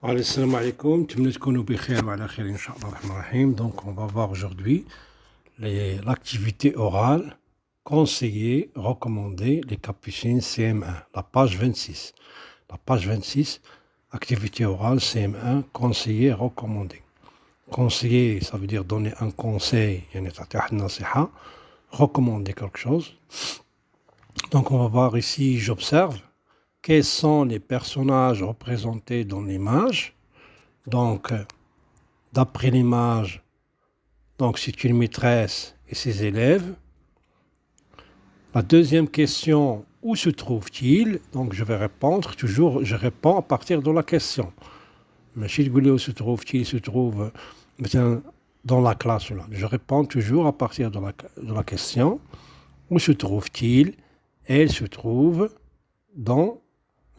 Allez, salam alaikum, donc on va voir aujourd'hui l'activité orale conseillée, recommandée, les capucines CM1, la page 26. La page 26, activité orale CM1, conseillée, recommandée. Conseiller, ça veut dire donner un conseil, recommander quelque chose. Donc on va voir ici, j'observe, quels sont les personnages représentés dans l'image. Donc, d'après l'image, donc c'est une maîtresse et ses élèves. La deuxième question, où se trouve-t-il? Donc je vais répondre, toujours je réponds à partir de la question. Mais si où se trouve-t-il? Il se trouve dans la classe. Là. Je réponds toujours à partir de la question. Où se trouve-t-il? Elle se trouve dans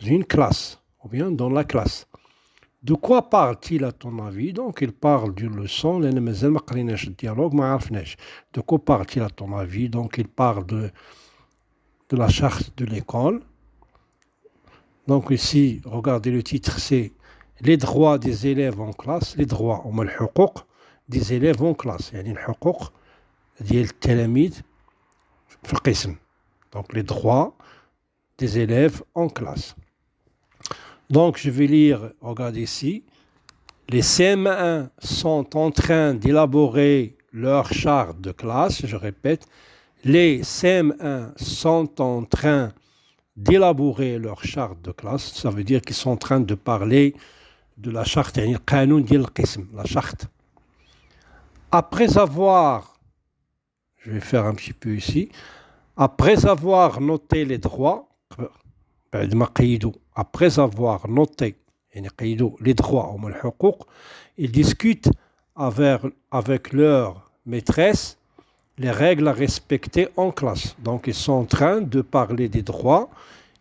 une classe, ou bien dans la classe. De quoi parle-t-il à ton avis? Donc il parle d'une leçon, dialogue, de quoi parle-t-il à ton avis? Donc il parle de la charte de l'école. Donc ici, regardez le titre, c'est les droits des élèves en classe, les droits des élèves en classe. يعني الحقوق ديال التلاميذ في القسم. Donc les droits des élèves en classe. Donc je vais lire, regardez ici. Les CM1 sont en train d'élaborer leur charte de classe. Je répète, les CM1 sont en train d'élaborer leur charte de classe. Ça veut dire qu'ils sont en train de parler de la charte, la charte. Après avoir, je vais faire un petit peu ici, après avoir noté les droits, après avoir noté les droits, ils discutent avec leur maîtresse les règles à respecter en classe. Donc ils sont en train de parler des droits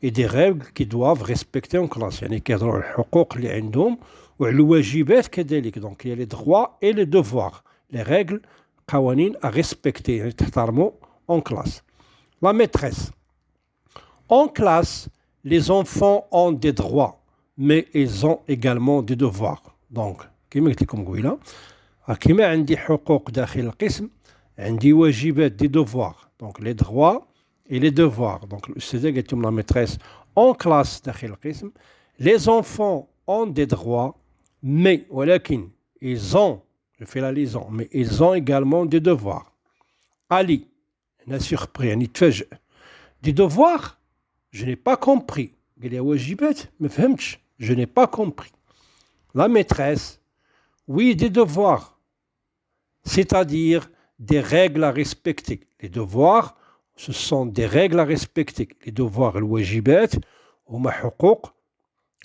et des règles qu'ils doivent respecter en classe. Donc il y a les droits et les devoirs, les règles à respecter en classe. La maîtresse. En classe, les enfants ont des droits, mais ils ont également des devoirs. Donc, كما قلت لكم قبيله كما عندي حقوق داخل القسم عندي واجبات des devoirs. Donc les droits et les devoirs. Donc الأستاذة قالت لهم la maîtresse en classe داخل القسم les enfants ont des droits, mais ولكن ils ont, je fais la liaison, mais ils ont également des devoirs. Ali, أنا surpris, يعني تفاجئ. Des devoirs? Je n'ai pas compris. قال لي واجبات ما فهمتش. Je n'ai pas compris. La maîtresse, oui, des devoirs, c'est-à-dire des règles à respecter. Les devoirs, ce sont des règles à respecter. Les devoirs, الواجبات هما حقوق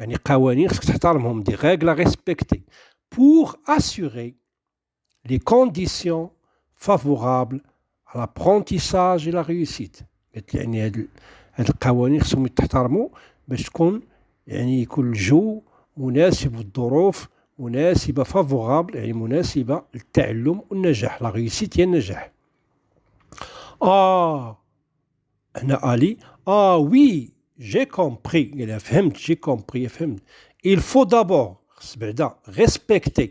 يعني قوانين خصك تحترمهم, des règles à respecter pour assurer les conditions favorables à l'apprentissage et la réussite. قالت يعني هاد القوانين خصهم يتحترموا باش تكون يعني يكون الجو مناسب والظروف مناسبة فافورابل يعني مناسبة للتعلم والنجاح. لا ريوسيت هي النجاح. هنا آلي وي جي كومبري يعني فهمت جي كومبري فهمت. Il faut d'abord خص بعدا respecter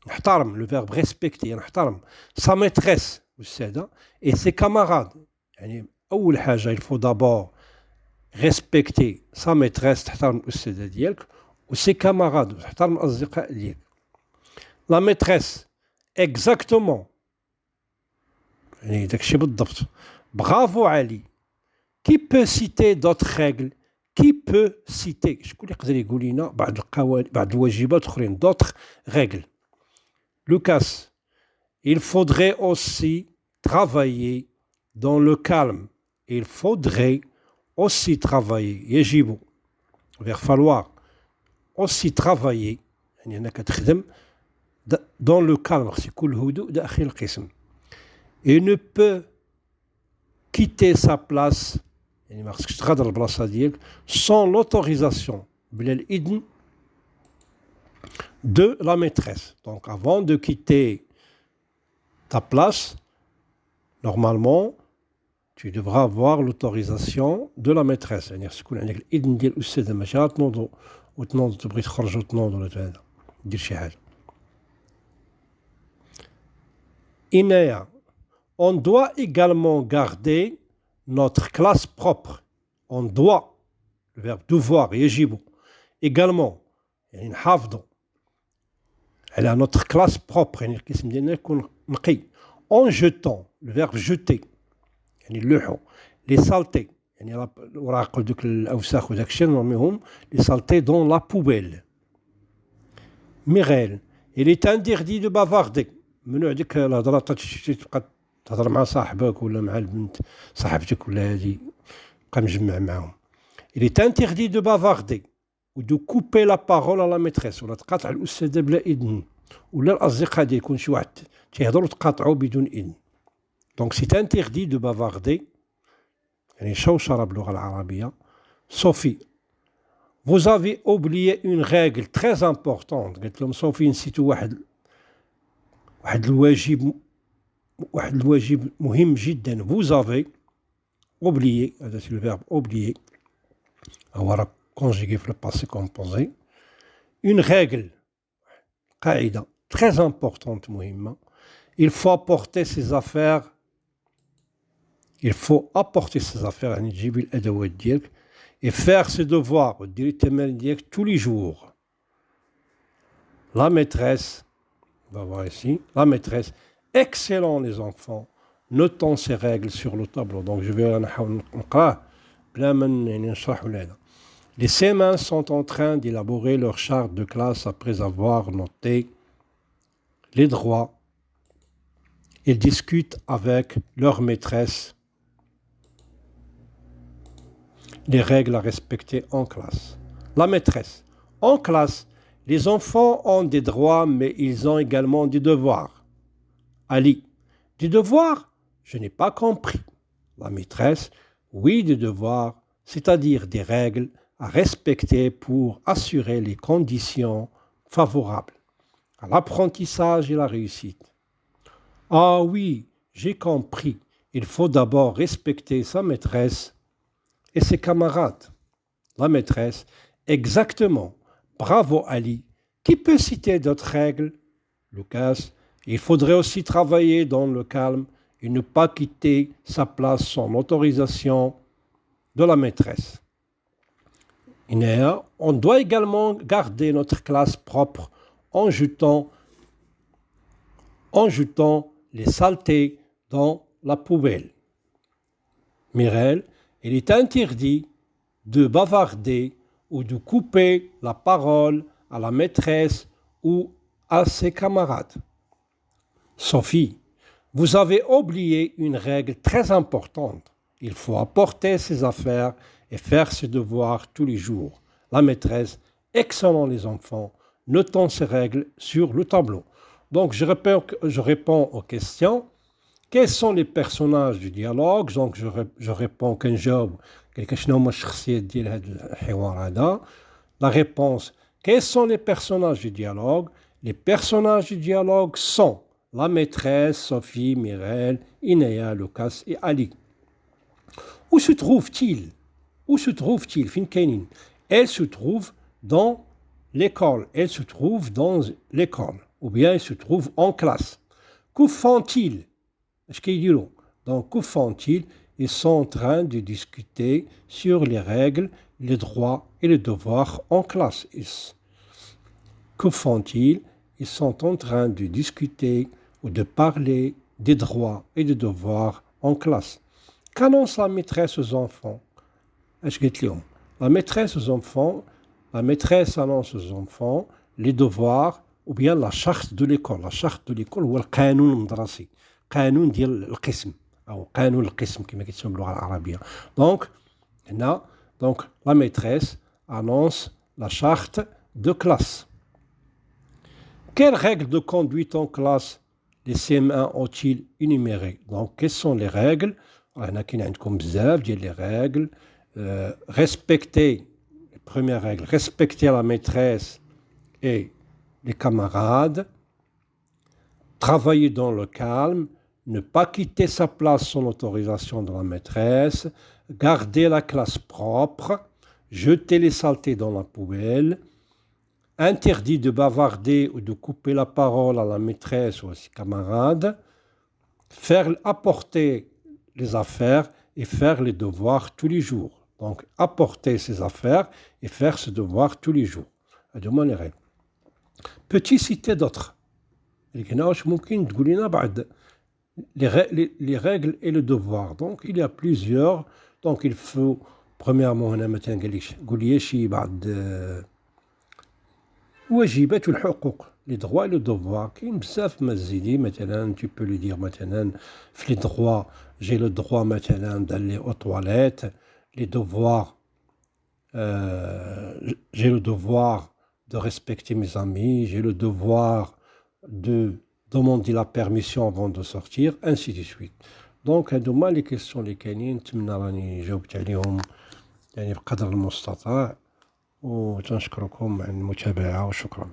نحترم لو فيرب respecter يعني نحترم sa maîtresse الأستاذة et ses camarades يعني أول حاجة il faut d'abord respecter sa maîtresse تحترم الأستاذة ديالك و ses camarades تحترم الأصدقاء ديالك. La maîtresse exactement يعني داكشي بالضبط. Bravo Ali. Qui peut citer d'autres règles? Qui peut citer شكون يقدر يقول لنا بعض الواجبات أخرين d'autres règles. Lucas, il faudrait aussi travailler dans le calme. Il faudrait aussi travailler. يجب vers falloir aussi travailler يعني أنك تخدم dans le calme خص يكون الهدوء داخل القسم. Il ne peut quitter sa place يعني ما خصكش تغادر البلاصة ديالك sans l'autorisation بلا الإذن de la maîtresse. Donc avant de quitter ta place, normalement tu devras avoir l'autorisation de la maîtresse. يعني خص يكون عندك الإذن ديال الأستاذة ماشي غتنوضوا وتنوض تبغي تخرج وتنوض ولا هذا دير شي حاجة. إنايا on doit également garder notre classe propre. On doit, le verbe devoir, يجب également يعني نحافظوا على notre classe propre يعني القسم ديالنا يكون نقي. En jetant, le verbe jeter يعني اللوحو les saletés يعني وراق دوك الأوساخ وداك الشيء نرميهم les saletés dans la poubelle. Mireille, il est interdit de bavarder. ممنوع ديك الهضره تبقى تهضر مع صاحبك ولا مع البنت صاحبتك ولا هادي بقى مجمع معاهم. Il est interdit de bavarder ou de couper la parole à la maîtresse ولا تقاطع الأستاذة بلا إذن ولا الأصدقاء ديالك يكون شي واحد تيهضروا تقاطعوا بدون إذن. Donc c'est interdit de bavarder يعني شوشرة باللغة العربية. Sophie, vous avez oublié une règle très importante. قلت لهم صوفي نسيتوا واحد الواجب مهم جدا. Vous avez oublié, هذا c'est le verbe oublier هو راه conjugué في le passé composé. Une règle قاعدة très importante مهمة. Il faut apporter ses affaires يعني تجيبي الأدوات ديالك et faire ses devoirs وديري التمارين ديالك tous les jours. La maîtresse, on va voir ici, la maîtresse, excellent les enfants, notons ces règles sur le tableau. Donc je vais نحاول نقراه بلا ما يعني نشرح ولا هذا. Les CM1 sont en train d'élaborer leur charte de classe après avoir noté les droits. Ils discutent avec leur maîtresse les règles à respecter en classe. La maîtresse. En classe, les enfants ont des droits, mais ils ont également des devoirs. Ali. Des devoirs? Je n'ai pas compris. La maîtresse. Oui, des devoirs, c'est-à-dire des règles à respecter pour assurer les conditions favorables à l'apprentissage et la réussite. Ah oui, j'ai compris. Il faut d'abord respecter sa maîtresse et ses camarades. La maîtresse, exactement. Bravo Ali. Qui peut citer d'autres règles? Lucas, il faudrait aussi travailler dans le calme et ne pas quitter sa place sans autorisation de la maîtresse. Inéa, on doit également garder notre classe propre en jetant les saletés dans la poubelle. Mireille, il est interdit de bavarder ou de couper la parole à la maîtresse ou à ses camarades. Sophie, vous avez oublié une règle très importante. Il faut apporter ses affaires et faire ses devoirs tous les jours. La maîtresse, excellent les enfants, notons ces règles sur le tableau. Donc je réponds aux questions. Quels sont les personnages du dialogue? Donc je réponds كنجاوب قال شنو هما الشخصيات ديال هذا الحوار هذا. La réponse, quels sont les personnages du dialogue? Les personnages du dialogue sont la maîtresse, Sophie, Mireille, Inéa, Lucas et Ali. Où se trouve-t-il? فين كاينين? Elle se trouve dans l'école. Elle se trouve dans l'école. Ou bien elle se trouve en classe. Que font-ils? Donc, que font-ils? Ils sont en train de discuter sur les règles, les droits et les devoirs en classe. Que font-ils? Ils sont en train de discuter ou de parler des droits et des devoirs en classe. Qu'annonce la maîtresse aux enfants? La maîtresse annonce aux enfants les devoirs ou bien la charte de l'école. La charte de l'école هو القانون المدرسي. قانون ديال القسم أو قانون القسم كما كيتسمى باللغة العربية. Donc la maîtresse annonce la charte de classe. Quelles règles de conduite en classe les CM1 ont-ils énumérées? Donc quelles sont les règles? هنا كاين عندكم بزاف ديال les règles. Respecter, première règle, respecter la maîtresse et les camarades. Travailler dans le calme. Ne pas quitter sa place sans l'autorisation de la maîtresse, garder la classe propre, jeter les saletés dans la poubelle, interdit de bavarder ou de couper la parole à la maîtresse ou à ses camarades, apporter les affaires et faire les devoirs tous les jours. Donc, apporter ses affaires et faire ses devoirs tous les jours. هذوما les règles. Peux-tu citer d'autres? Les règles et le devoir. Donc, il y a plusieurs. Donc, il faut, premièrement, هنا مثلا قول لي شي بعض واجبات والحقوق. Les droits et le devoir. كاين بزاف ما تزيدي مثلا tu peux lui dire مثلا في les droits j'ai le droit مثلا d'aller aux toilettes. Les devoirs j'ai le devoir de respecter mes amis, j'ai le devoir de demander la permission avant de sortir, ainsi de suite. Donc هادوما les questions اللي كاينين نتمنى راني جاوبت عليهم يعني بقدر المستطاع وتنشكركم على المتابعة وشكرا.